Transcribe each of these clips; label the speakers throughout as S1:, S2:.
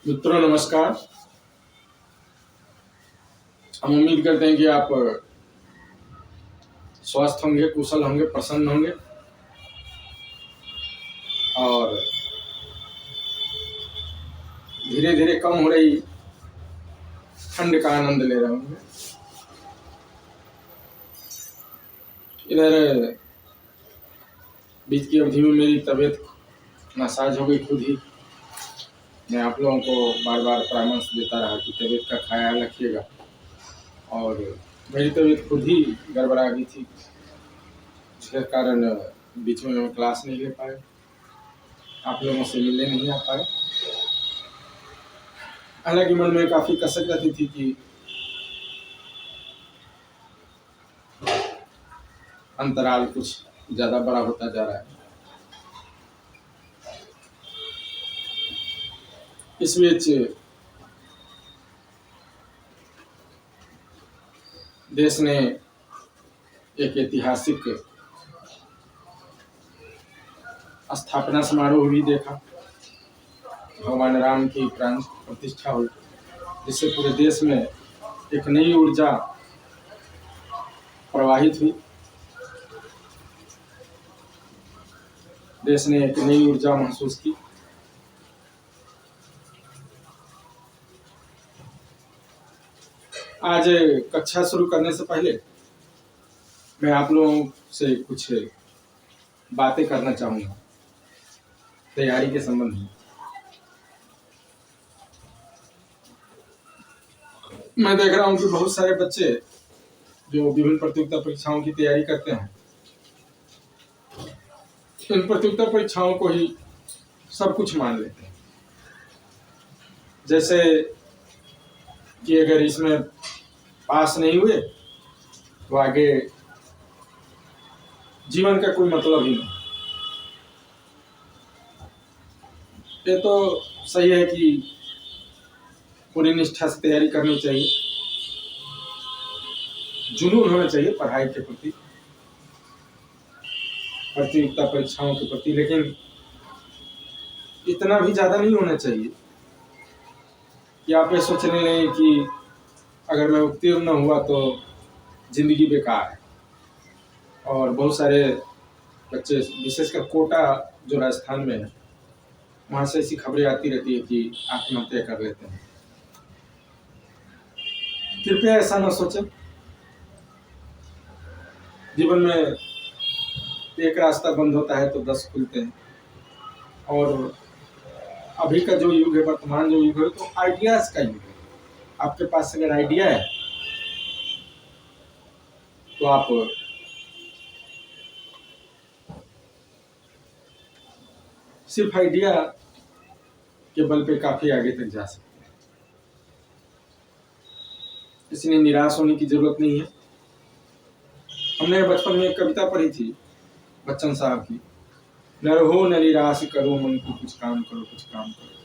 S1: मित्रों नमस्कार। हम उम्मीद करते हैं कि आप स्वस्थ होंगे, कुशल होंगे, प्रसन्न होंगे और धीरे धीरे कम हो रही ठंड का आनंद ले रहे होंगे। इधर बीच की अवधि में मेरी तबीयत नासाज हो गई खुद ही। मैं आप लोगों को बार बार परामर्श देता रहा कि तबीयत का ख्याल रखिएगा और मेरी तबीयत खुद ही गड़बड़ा गई थी, जिसके कारण बीच में मैं क्लास नहीं ले पाए, आप लोगों से मिलने नहीं आ पाए। हालांकि मन में काफ़ी कसक रहती थी कि अंतराल कुछ ज़्यादा बड़ा होता जा रहा है। इस बीच देश ने एक ऐतिहासिक स्थापना समारोह भी देखा। भगवान राम की प्राण प्रतिष्ठा हुई, जिससे पूरे देश में एक नई ऊर्जा प्रवाहित हुई। देश ने एक नई ऊर्जा महसूस की। आज कक्षा शुरू करने से पहले मैं आप लोगों से कुछ बातें करना चाहूँगा तैयारी के संबंध में। मैं देख रहा हूँ कि बहुत सारे बच्चे जो विभिन्न प्रतियोगिता परीक्षाओं की तैयारी करते हैं, इन प्रतियोगिता परीक्षाओं को ही सब कुछ मान लेते हैं। जैसे कि अगर इसमें पास नहीं हुए तो आगे जीवन का कोई मतलब ही नहीं। ये तो सही है कि पूरी निष्ठा से तैयारी करनी चाहिए, जुनून होना चाहिए पढ़ाई के प्रति, प्रतियोगिता परीक्षाओं के प्रति, लेकिन इतना भी ज़्यादा नहीं होना चाहिए कि आप ये सोचने लगे कि अगर मैं उत्तीर्ण न हुआ तो जिंदगी बेकार है। और बहुत सारे बच्चे, विशेषकर कोटा जो राजस्थान में है, वहाँ से ऐसी खबरें आती रहती है कि आत्महत्या कर लेते हैं। कृपया ऐसा न सोचें। जीवन में एक रास्ता बंद होता है तो 10 खुलते हैं, और अभी का जो युग है, वर्तमान जो युग है, तो आइडियाज का युग है। आपके पास अगर आइडिया है तो आप सिर्फ आइडिया के बल पे काफी आगे तक जा सकते हैं। इसलिए निराश होने की जरूरत नहीं है। हमने बचपन में एक कविता पढ़ी थी बच्चन साहब की, न रहो न निराश करो मन को, कुछ काम करो, कुछ काम करो।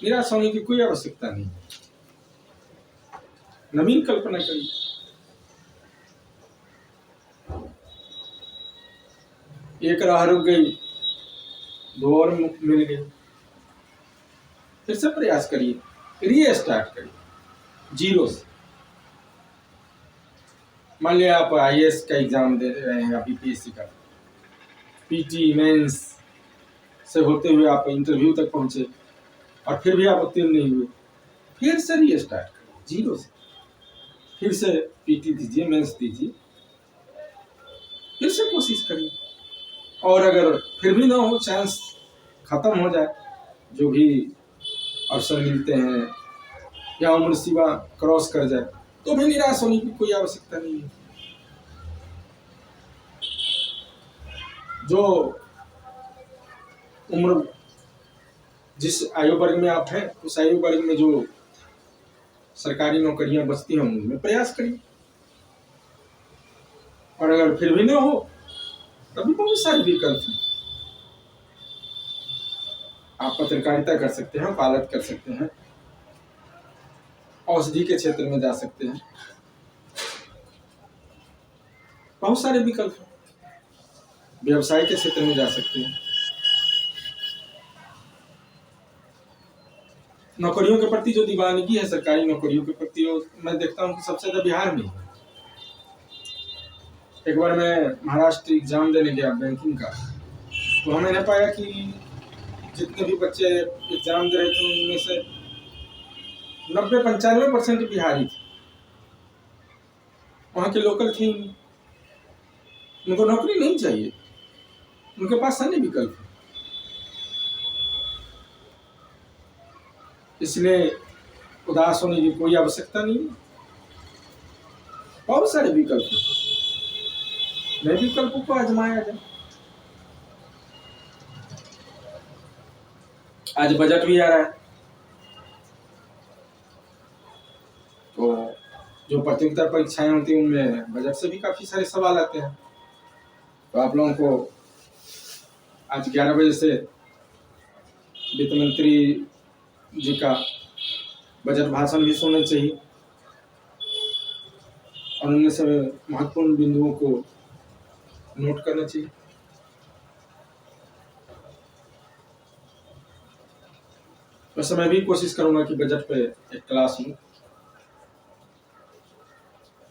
S1: निराश होने की कोई आवश्यकता नहीं है। नवीन कल्पना करिए। एक राह रुक गई, 2 और मिल गई, फिर से प्रयास करिए, रीस्टार्ट करिए जीरो से। मान लिया आप आईएएस का एग्जाम दे रहे हैं, अभी पीएससी का, पीटी मेंस से होते हुए आप इंटरव्यू तक पहुंचे और फिर भी आप उत्तीर्ण नहीं हुए, फिर से रीस्टार्ट करिए जीरो से। फिर से पीटी दीजिए, मेंस दीजिए, फिर से कोशिश करिए। और अगर फिर भी ना हो, चांस खत्म हो जाए, जो भी अवसर मिलते हैं या उम्र सीमा क्रॉस कर जाए, तो भी निराश होने की कोई आवश्यकता नहीं है। जो उम्र, जिस आयु वर्ग में आप हैं, उस आयु वर्ग में जो सरकारी नौकरियां बचती हैं उनमें प्रयास करिए। और अगर फिर भी ना हो, तभी बहुत सारे विकल्प हैं। आप पत्रकारिता कर सकते हैं, पायलट कर सकते हैं, औषधि के क्षेत्र में जा सकते हैं, बहुत सारे विकल्प हैं। व्यवसाय के क्षेत्र में जा सकते हैं। नौकरियों के प्रति जो दीवानगी है सरकारी नौकरियों के प्रति, मैं देखता हूँ कि सबसे ज्यादा बिहार में है। एक बार मैं महाराष्ट्र एग्जाम देने गया बैंकिंग का, तो मैंने पाया कि जितने भी बच्चे एग्जाम दे रहे थे उनमें से 90-95% बिहारी थे। वहाँ के लोकल थी, उनको नौकरी नहीं चाहिए, उनके पास अन्य विकल्प है। इसलिए उदास होने की कोई आवश्यकता नहीं है, बहुत सारे विकल्प हैं, नए विकल्पों को आजमाया जाए। आज बजट भी आ रहा है, तो जो प्रतियोगिता परीक्षाएं होती हैं उनमें बजट से भी काफी सारे सवाल आते हैं। तो आप लोगों को आज 11 बजे से वित्त मंत्री जी का बजट भाषण भी सुनना चाहिए और उनमें से महत्वपूर्ण बिंदुओं को नोट करना चाहिए। वैसे मैं भी कोशिश करूंगा कि बजट पे एक क्लास लूं।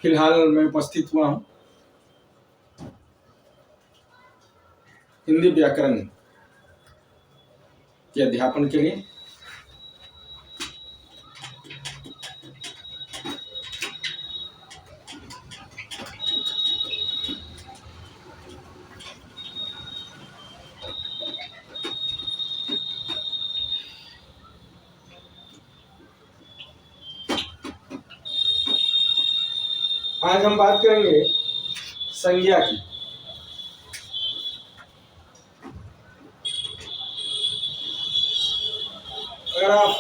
S1: फिलहाल मैं उपस्थित हुआ हूं हिंदी व्याकरण के अध्यापन के लिए। आज हम बात करेंगे संज्ञा की। अगर आप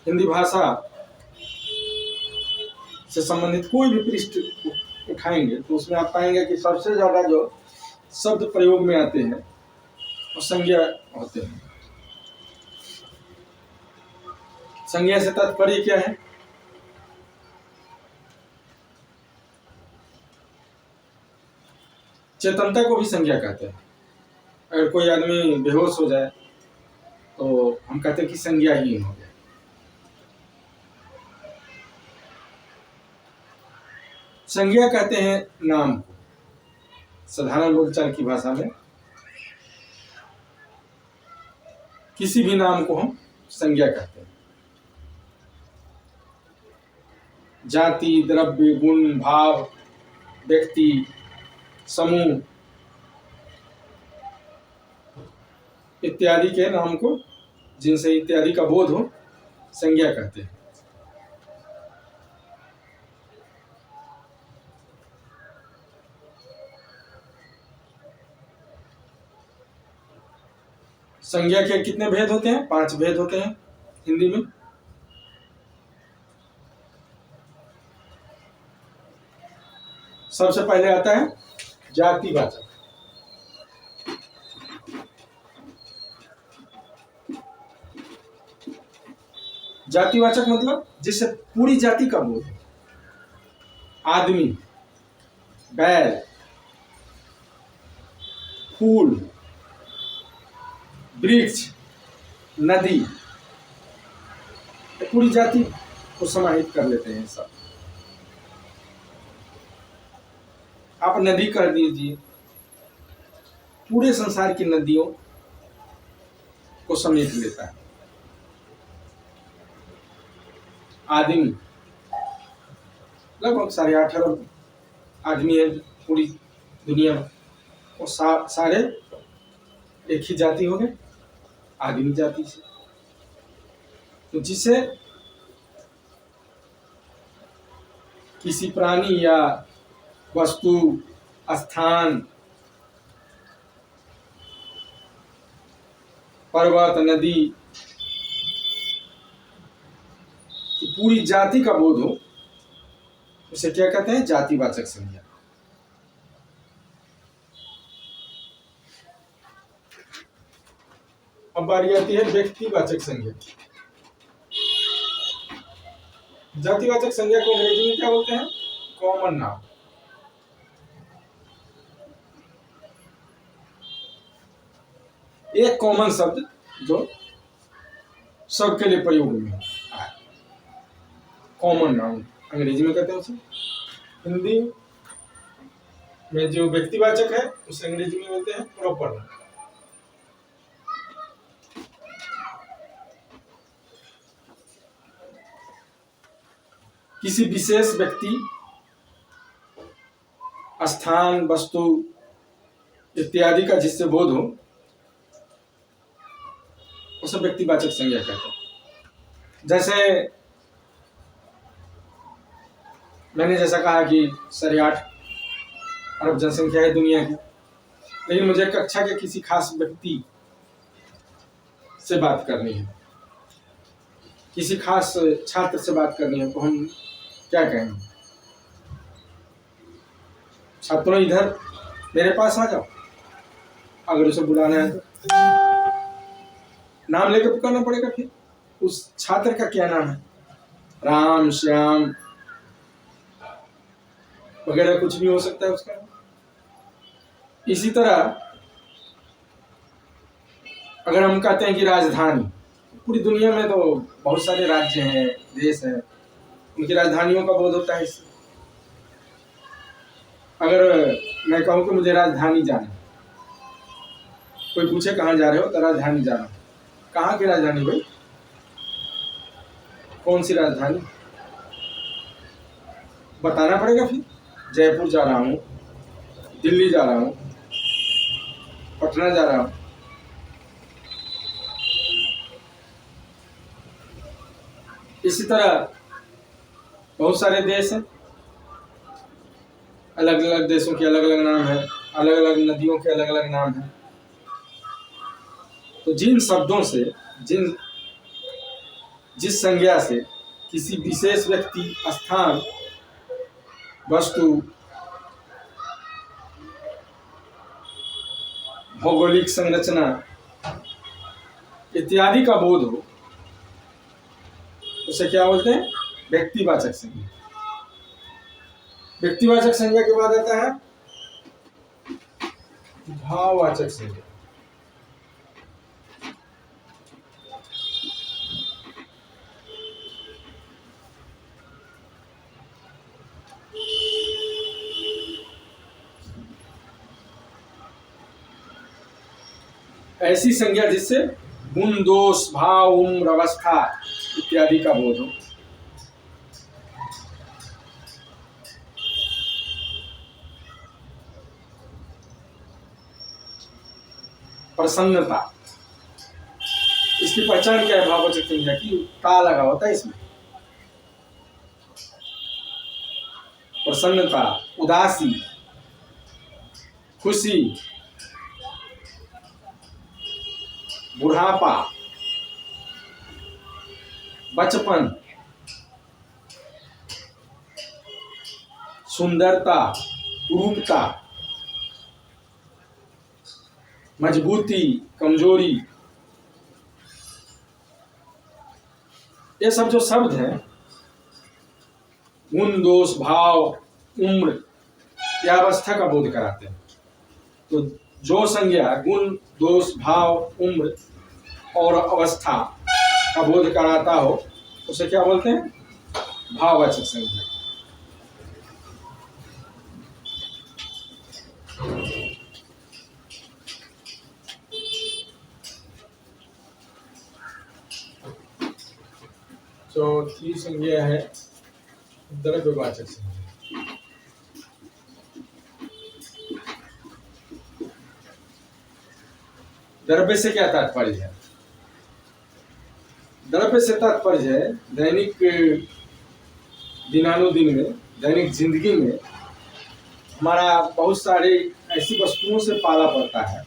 S1: हिंदी भाषा से संबंधित कोई भी पृष्ठ उठाएंगे तो उसमें आप पाएंगे कि सबसे ज्यादा जो शब्द प्रयोग में आते हैं वो संज्ञा होते हैं। संज्ञा से तात्पर्य क्या है? चेतनता को भी संज्ञा कहते हैं। अगर कोई आदमी बेहोश हो जाए तो हम कहते हैं कि संज्ञाहीन हो गया। संज्ञा कहते हैं नाम को, साधारण बोलचाल की भाषा में किसी भी नाम को हम संज्ञा कहते हैं। जाति, द्रव्य, गुण, भाव, व्यक्ति, समूह इत्यादि के नाम को, जिनसे इत्यादि का बोध हो, संज्ञा कहते हैं। संज्ञा के कितने भेद होते हैं? 5 भेद होते हैं हिंदी में। सबसे पहले आता है जातिवाचक। जातिवाचक मतलब जिससे पूरी जाति का बोध हो। आदमी, बैल, फूल, वृक्ष, नदी, पूरी जाति को समाहित कर लेते हैं सब। आप नदी कर दीजिए, पूरे संसार की नदियों को समेट लेता है। आदमी, लगभग 8.5 अरब आदमी है पूरी दुनिया में, वो सारे एक ही जाति हो गए, आदमी जाति से। तो जिसे किसी प्राणी या वस्तु, स्थान, पर्वत, नदी की पूरी जाति का बोध हो, उसे क्या कहते हैं? जातिवाचक संज्ञा। अब बारी आती है व्यक्तिवाचक संज्ञा। जातिवाचक संज्ञा को अंग्रेजी में क्या बोलते हैं? Common noun. एक कॉमन शब्द जो सबके लिए प्रयोग में आए, कॉमन नाउन अंग्रेजी में कहते हैं उसे, हिंदी में जो व्यक्तिवाचक है उसे अंग्रेजी में बोलते हैं प्रॉपर नाउन। किसी विशेष व्यक्ति, स्थान, वस्तु इत्यादि का जिससे बोध हो उसे व्यक्तिवाचक संज्ञा कहते हैं। जैसे मैंने जैसा कहा कि 8.5 अरब जनसंख्या है दुनिया की, लेकिन मुझे कक्षा के किसी खास व्यक्ति से बात करनी है, किसी खास छात्र से बात करनी है, तो हम क्या कहेंगे? छात्रों इधर मेरे पास आ जाओ। अगर उसे बुलाना है तो नाम लेकर पुकारना पड़ेगा। फिर उस छात्र का क्या नाम है, राम, श्याम वगैरह कुछ भी हो सकता है उसका। इसी तरह अगर हम कहते हैं कि राजधानी, पूरी दुनिया में तो बहुत सारे राज्य हैं, देश हैं, उनकी राजधानियों का बोध होता है इससे। अगर मैं कहूँ कि मुझे राजधानी जाना, कोई पूछे कहाँ जा रहे हो, तो राजधानी जाना। कहाँ की राजधानी भाई? कौन सी राजधानी? बताना पड़ेगा। फिर जयपुर जा रहा हूँ, दिल्ली जा रहा हूँ, पटना जा रहा हूँ। इसी तरह बहुत सारे देश हैं, अलग अलग देशों के अलग अलग नाम हैं, अलग अलग नदियों के अलग अलग नाम हैं। तो जिन शब्दों से, जिस संज्ञा से किसी विशेष व्यक्ति, स्थान, वस्तु, भौगोलिक संरचना इत्यादि का बोध हो, उसे क्या बोलते हैं? व्यक्तिवाचक संज्ञा। व्यक्तिवाचक संज्ञा के बाद आता है भाववाचक संज्ञा। ऐसी संज्ञा जिससे गुण, दोष, भाव, उम्र, अवस्था इत्यादि का बोध हो। प्रसन्नता, इसकी पहचान क्या है? भाववाचक संज्ञा की ता लगा होता है इसमें। प्रसन्नता, उदासी, खुशी, बुढ़ापा, बचपन, सुंदरता, रूपता, मजबूती, कमजोरी, ये सब जो शब्द हैं, गुण, दोष, भाव, उम्र या अवस्था का बोध कराते हैं। तो जो संज्ञा गुण, दोष, भाव, उम्र और अवस्था का बोध कराता हो उसे क्या बोलते हैं? भाववाचक संज्ञा। चौथी संज्ञा है द्रव्यवाचक संज्ञा। द्रव्य से क्या तात्पर्य है? द्रव्य से तात्पर्य है दैनिक दिनानुदिन में, दैनिक जिंदगी में हमारा बहुत सारे ऐसी वस्तुओं से पाला पड़ता है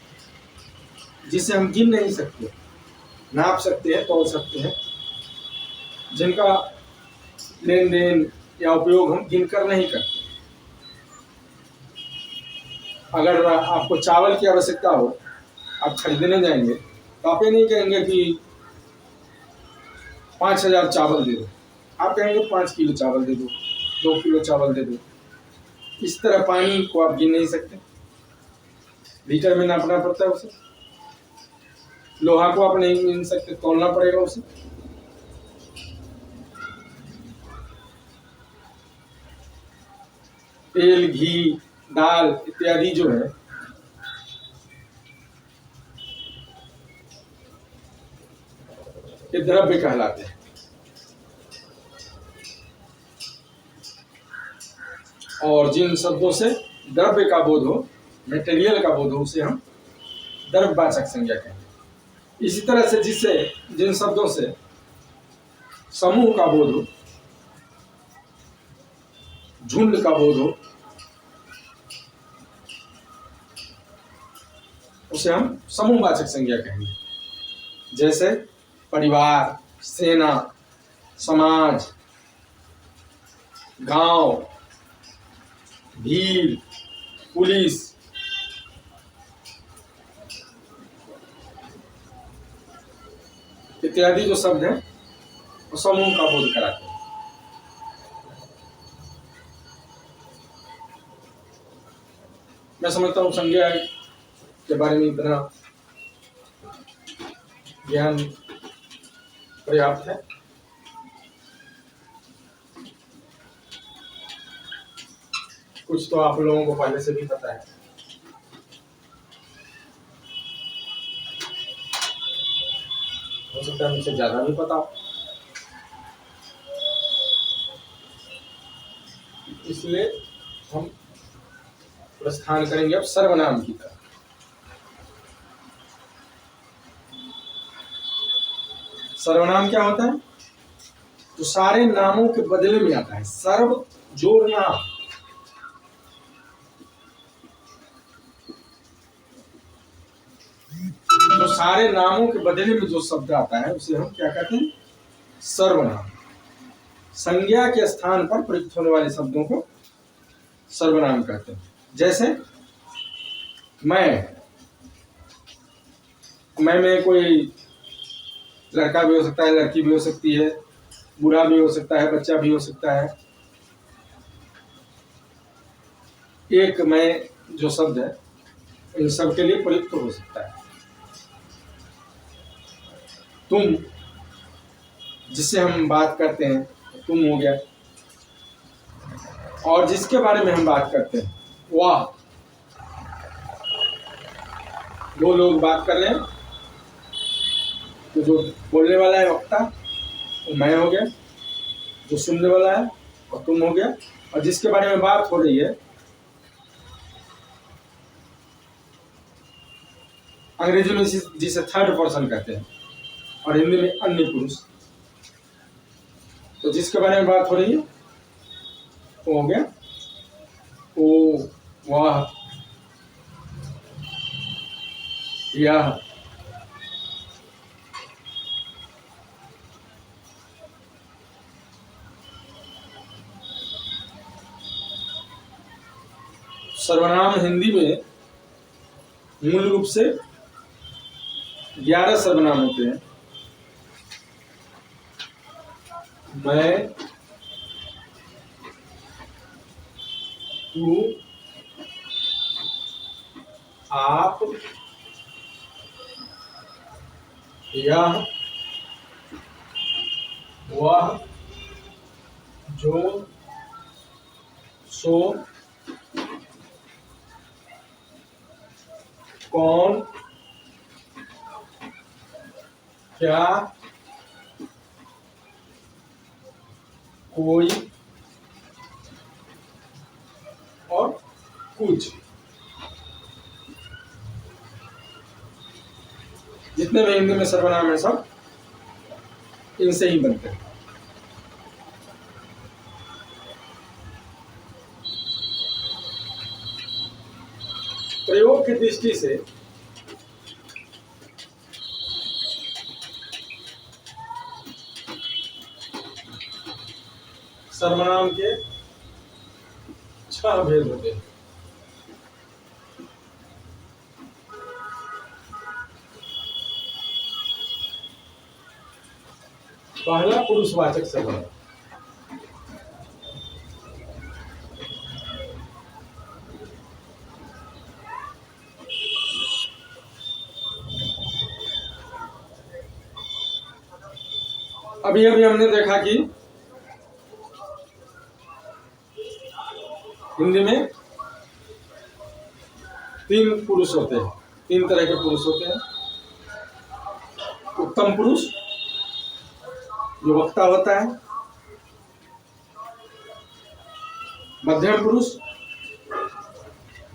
S1: जिसे हम गिन नहीं सकते, नाप सकते हैं, तोल सकते हैं, जिनका लेन देन या उपयोग हम गिनकर नहीं करते। अगर आपको चावल की आवश्यकता हो, आप खरीदने जाएंगे तो आप ये नहीं कहेंगे कि 5000 चावल दे दो, आप कहेंगे 5 किलो चावल दे दो, 2 किलो चावल दे दो। इस तरह पानी को आप गिन नहीं सकते, लीटर में नापना पड़ता है उसे। लोहा को आप नहीं गिन सकते, तोलना पड़ेगा उसे। तेल, घी, दाल इत्यादि जो है ये द्रव्य कहलाते हैं। और जिन शब्दों से द्रव्य का बोध हो, मेटेरियल का बोध हो, उसे हम द्रव्यवाचक संज्ञा कहेंगे। इसी तरह से जिन शब्दों से समूह का बोध हो, झुंड का बोध हो, उसे हम समूहवाचक संज्ञा कहेंगे। जैसे परिवार, सेना, समाज, गांव, भीड़, पुलिस, इत्यादि जो शब्द हैं वो समूह का बोध कराते हैं। मैं समझता हूँ संज्ञा के बारे में इतना ज्ञान पर्याप्त है। कुछ तो आप लोगों को पहले से भी पता है। हो सकता है मुझसे ज्यादा भी पता हो, इसलिए हम प्रस्थान करेंगे अब सर्वनाम की तरफ। सर्वनाम क्या होता है? तो सारे नामों के बदले में आता है। सर्व जोड़ नाम, तो सारे नामों के बदले में जो शब्द आता है उसे हम क्या कहते हैं? सर्वनाम। संज्ञा के स्थान पर प्रयुक्त होने वाले शब्दों को सर्वनाम कहते हैं। जैसे मैं में कोई लड़का भी हो सकता है, लड़की भी हो सकती है, बूढ़ा भी हो सकता है, बच्चा भी हो सकता है। एक मैं जो शब्द है इन सब के लिए प्रयुक्त हो सकता है। तुम, जिससे हम बात करते हैं, तुम हो गया। और जिसके बारे में हम बात करते हैं वह, दो लोग बात कर रहे हैं तो जो बोलने वाला है वक्ता वो मैं हो गया, जो सुनने वाला है वो तुम हो गया, और जिसके बारे में बात हो रही है, अंग्रेजी में जिसे थर्ड पर्सन कहते हैं और हिंदी में अन्य पुरुष, तो जिसके बारे में बात हो रही है वो हो गया वो, वह, यह। सर्वनाम हिंदी में मूल रूप से 11 सर्वनाम होते हैं। मैं, तू, आप, यह, वह, जो, सो, कौन, क्या, कोई और कुछ। जितने भी हिंदी में सर्वनाम है सब इनसे ही बनते हैं। प्रयोग की दृष्टि से सर्वनाम के 6 भेद होते हैं। पहला पुरुषवाचक सर्वनाम। अभी अभी हमने देखा कि हिंदी में तीन पुरुष होते हैं, तीन तरह के पुरुष होते हैं। उत्तम पुरुष जो वक्ता होता है, मध्यम पुरुष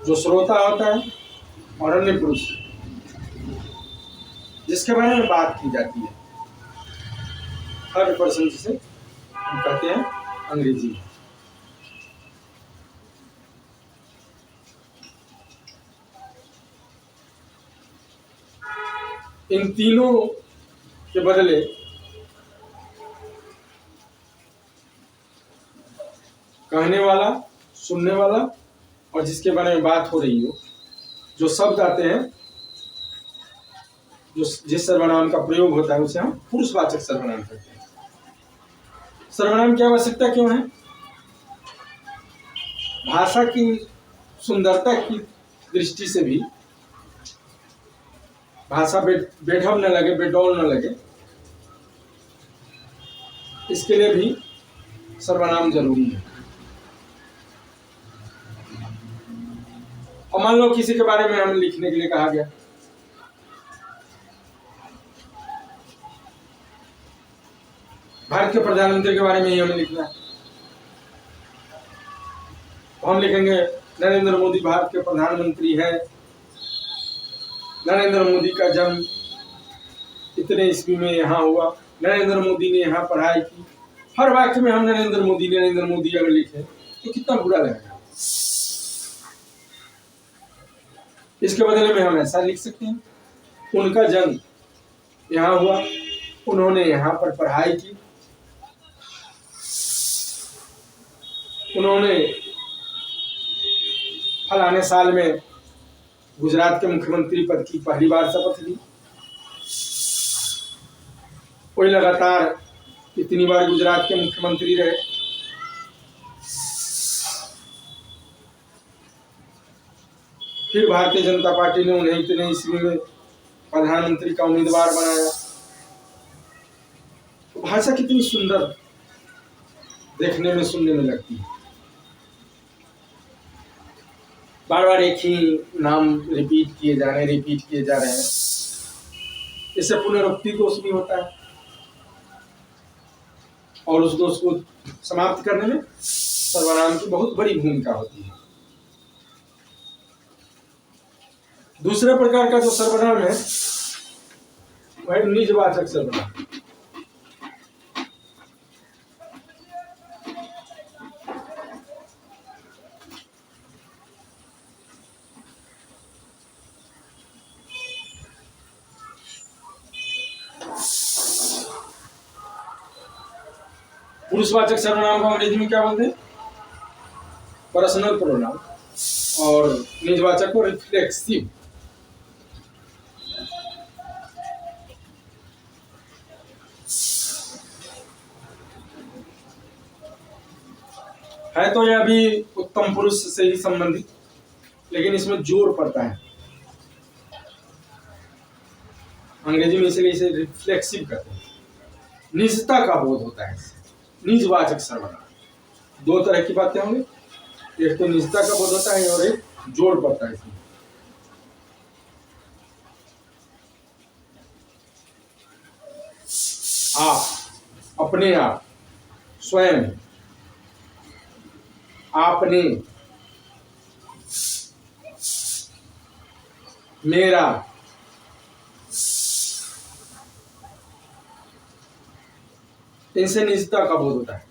S1: जो श्रोता होता है, और अन्य पुरुष जिसके बारे में बात की जाती है, थर्ड पर्सन जिसे हम कहते हैं अंग्रेजी में। इन तीनों के बदले कहने वाला, सुनने वाला और जिसके बारे में बात हो रही हो, जो शब्द आते हैं, जो जिस सर्वनाम का प्रयोग होता है उसे हम पुरुषवाचक सर्वनाम कहते हैं। सर्वनाम की आवश्यकता क्यों है? भाषा की सुंदरता की दृष्टि से भी, भाषा बेढब न लगे, बेडौल न लगे, इसके लिए भी सर्वनाम जरूरी है। और मान लो किसी के बारे में हमें लिखने के लिए कहा गया, भारत के प्रधानमंत्री के बारे में ही हमें लिखना है, तो हम लिखेंगे नरेंद्र मोदी भारत के प्रधानमंत्री है, नरेंद्र मोदी का जन्म इतने ईस्वी में यहाँ हुआ, नरेंद्र मोदी ने यहाँ पढ़ाई की। हर वाक्य में हम नरेंद्र मोदी अगर लिखें तो कितना बुरा लगेगा। इसके बदले में हम ऐसा लिख सकते हैं, उनका जन्म यहाँ हुआ, उन्होंने यहाँ पर पढ़ाई की, उन्होंने फलाने साल में गुजरात के मुख्यमंत्री पद की पहली बार शपथ ली, कोई लगातार इतनी बार गुजरात के मुख्यमंत्री रहे, फिर भारतीय जनता पार्टी ने उन्हें इतने ईस्वी में प्रधानमंत्री का उम्मीदवार बनाया। तो भाषा कितनी सुंदर देखने में, सुनने में लगती है। बार बार एक ही नाम रिपीट किए जा रहे हैं, इससे पुनरुक्ति दोष भी होता है, और उस दोष को समाप्त करने में सर्वनाम की बहुत बड़ी भूमिका होती है। दूसरे प्रकार का जो सर्वनाम है वह निजवाचक सर्वनाम। पुरुषवाचक सर्वनाम को अंग्रेजी में क्या बोलते हैं? Personal pronoun. और निजवाचक को रिफ्लेक्सिव। है तो यह भी उत्तम पुरुष से ही संबंधित, लेकिन इसमें जोर पड़ता है। अंग्रेजी में इसलिए इसे रिफ्लेक्सिव कहते हैं। निजता का बोध होता है। निजवाचक सर्वनाम दो तरह की बातें होंगी, एक तो निजता का बोध होता है और एक जोड़ पड़ता है इसमें। आप, अपने आप, स्वयं, आपने, मेरा, इनसे निजता का बोध होता है।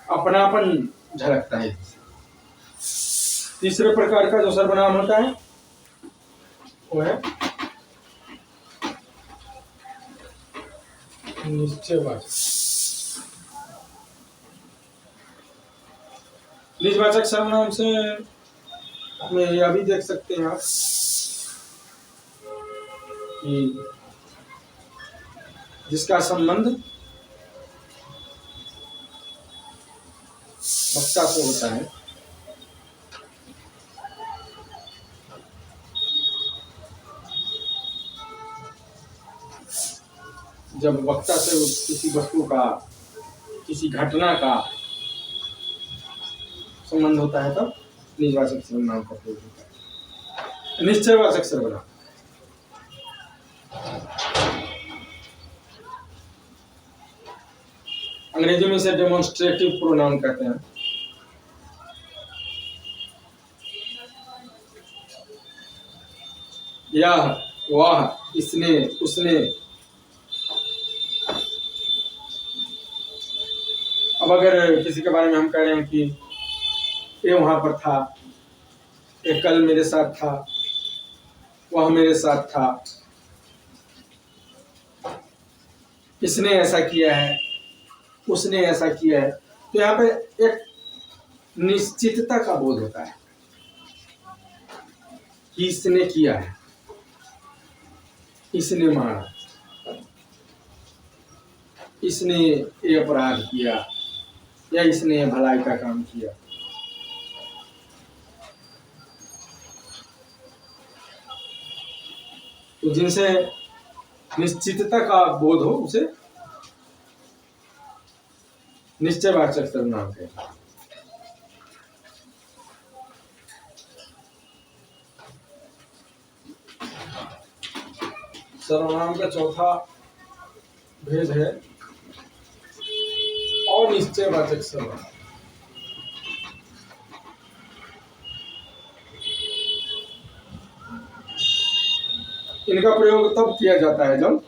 S1: अपनापन झलकता है। तीसरे प्रकार का जो सर्वनाम होता है वो है निश्चयवाचक। निजवाचक सर्वनाम से हमें यह भी देख सकते हैं आप कि जिसका संबंध वक्ता से होता है, जब वक्ता से किसी वस्तु का, किसी घटना का संबंध होता है तब निजवाचक सर्वनाम का प्रयोग होता है। निश्चयवाचक सर्वनाम, अंग्रेजी में इसे डेमोन्स्ट्रेटिव प्रोनाउन कहते हैं। यह, वह, इसने, उसने। अब अगर किसी के बारे में हम कह रहे हैं कि ये वहां पर था, ये कल मेरे साथ था, वह मेरे साथ था, इसने ऐसा किया है, उसने ऐसा किया है, तो यहाँ पे एक निश्चितता का बोध होता है कि इसने किया है, इसने मारा, इसने ये अपराध किया, या इसने ये भलाई का काम किया। तो जिनसे निश्चितता का बोध हो उसे निश्चयवाचक सर्वनाम कहते हैं। सर्वनाम का चौथा भेद है अनिश्चयवाचक सर्वनाम। इनका प्रयोग तब किया जाता है जब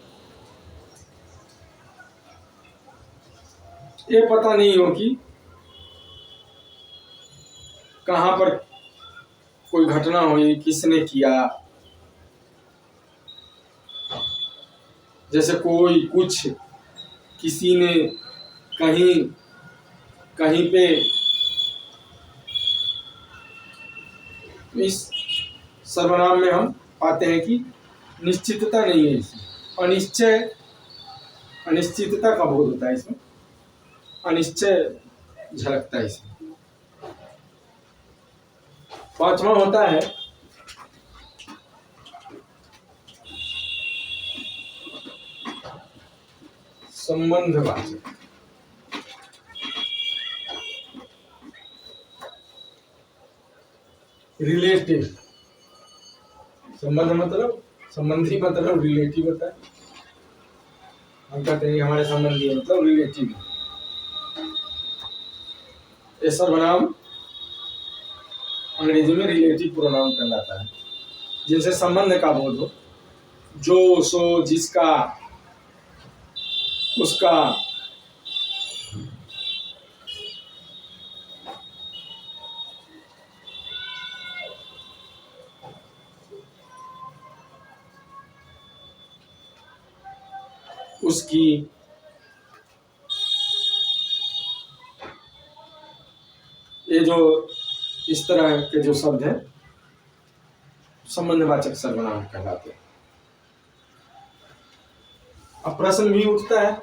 S1: ये पता नहीं हो कि कहां पर कोई घटना हुई, किसने किया। जैसे कोई कुछ, किसी ने, कहीं, कहीं पे। इस सर्वनाम में हम पाते हैं कि निश्चितता नहीं है, इसमें अनिश्चितता का बोध होता है, इसमें अनिश्चय झलकता है इसमें। पांचवा होता है संबंधवाचक। रिलेटिव, संबंध मतलब संबंधी, मतलब रिलेटिव होता है। हम कहते हैं हमारे संबंधी, मतलब रिलेटिव। ये सर्वनाम अंग्रेजी में रिलेटिव प्रोनाउन कहलाता है, जिनसे संबंध का बोध हो, जो, सो, जिसका, उसका। उसकी, ये जो इस तरह के जो शब्द हैं संबंधवाचक सर्वनाम कहलाते हैं। अब प्रश्न भी उठता है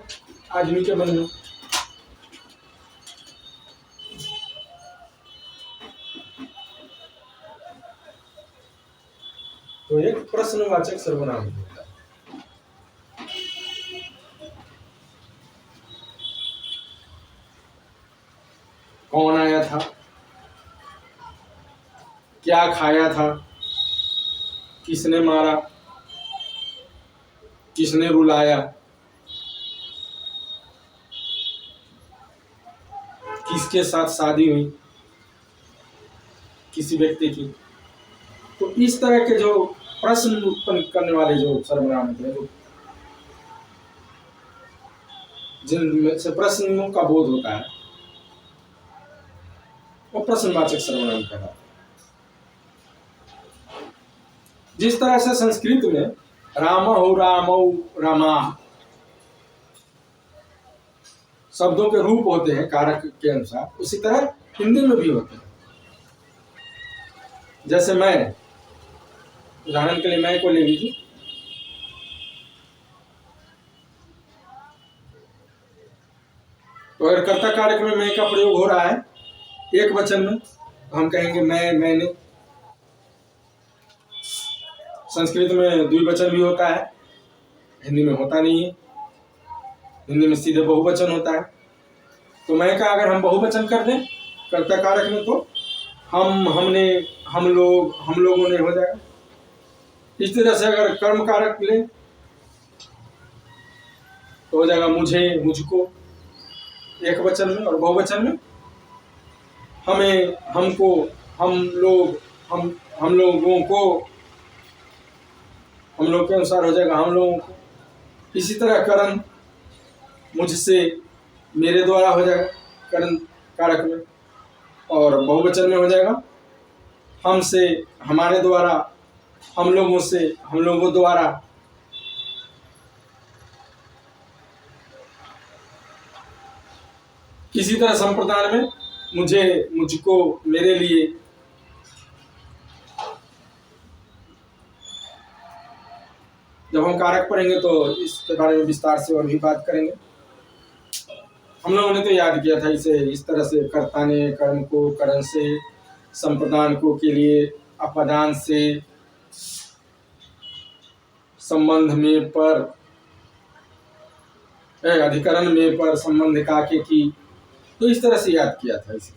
S1: आदमी के मन में, तो एक प्रश्नवाचक सर्वनाम होता है। कौन आया था, क्या खाया था, किसने मारा, किसने रुलाया, किसके साथ शादी हुई किसी व्यक्ति की। तो इस तरह के जो प्रश्न उत्पन्न करने वाले जो सर्वनाम होते हैं, जिनमें से प्रश्नों का बोध होता है, वो प्रश्नवाचक सर्वनाम कहलाता है। जिस तरह से संस्कृत में रामौ, रामौ, रामा शब्दों के रूप होते हैं कारक के अनुसार, उसी तरह हिंदी में भी होते हैं। जैसे मैं, उदाहरण के लिए मैं को ले लीजिए। तो अगर कर्ता कारक में मैं का प्रयोग हो रहा है एक वचन में, तो हम कहेंगे मैं, मैंने। संस्कृत में द्विवचन भी होता है, हिंदी में होता नहीं है। हिंदी में सीधे बहुवचन होता है। तो मैं कहा अगर हम बहुवचन कर दें कर्ता कारक में तो हम, हमने, हम लोग, हम लोगों ने हो जाएगा। इस तरह से अगर कर्म कारक ले तो हो जाएगा मुझे, मुझको एक वचन में, और बहुवचन में हमें, हमको, हम लोग, हम लोगों को, हम लोग के अनुसार हो जाएगा हम लोगों को। इसी तरह करण मुझसे, मेरे द्वारा हो जाएगा करण कारक में, और बहुवचन में हो जाएगा हमसे, हमारे द्वारा, हम लोगों से, हम लोगों द्वारा। इसी तरह संप्रदान में मुझे, मुझको, मेरे लिए। जब हम कारक पढ़ेंगे तो इसके बारे में विस्तार से और भी बात करेंगे। हम लोगों ने तो याद किया था इसे इस तरह से, कर्ता ने कर्म को करण से, संप्रदान को के लिए अपदान से, संबंध में पर, अधिकरण में पर, संबंध का के की, तो इस तरह से याद किया था इसे।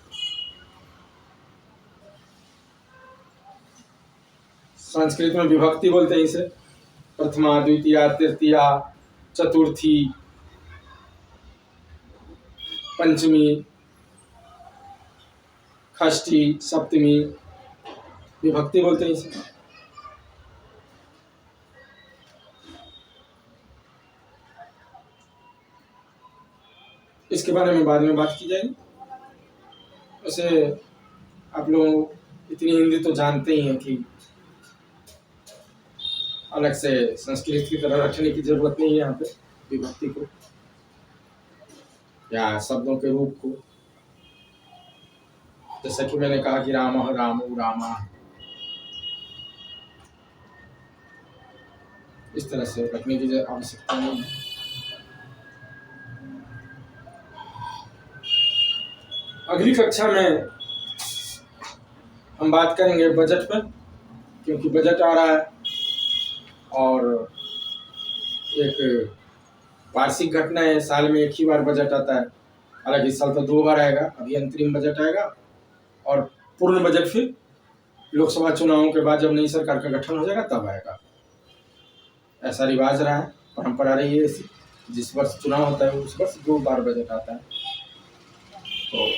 S1: संस्कृत में विभक्ति बोलते हैं इसे, प्रथमा, द्वितीया, तृतीया, चतुर्थी, पंचमी, षष्ठी, सप्तमी, विभक्ति बोलते हैं इसे। इसके बारे में बाद में बात की जाएगी। वैसे आप लोग इतनी हिंदी तो जानते ही हैं कि अलग से संस्कृत की तरह रखने की जरूरत नहीं है यहाँ पे विभक्ति को या शब्दों के रूप को। जैसा कि मैंने कहा कि राम, रामो, रामा, इस तरह से रखने की आवश्यकता नहीं है। अगली कक्षा में हम बात करेंगे बजट पर, क्योंकि बजट आ रहा है और एक वार्षिक घटना है, साल में एक ही बार बजट आता है। हालांकि इस साल तो 2 बार आएगा, अभी अंतरिम बजट आएगा और पूर्ण बजट फिर लोकसभा चुनावों के बाद जब नई सरकार का गठन हो जाएगा तब आएगा। ऐसा रिवाज रहा है, परंपरा रही है। जिस वर्ष चुनाव होता है उस वर्ष 2 बार बजट आता है। तो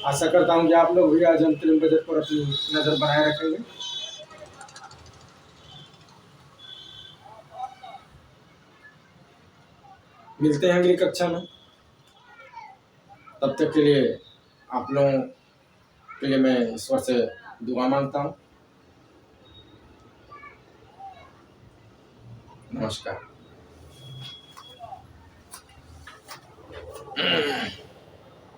S1: आशा करता हूँ कि आप लोग भी आज अंतरिम बजट पर अपनी नजर बनाए रखेंगे। मिलते हैं अगली कक्षा में। तब तक के लिए आप लोगों के लिए मैं ईश्वर से दुआ मांगता हूँ। नमस्कार।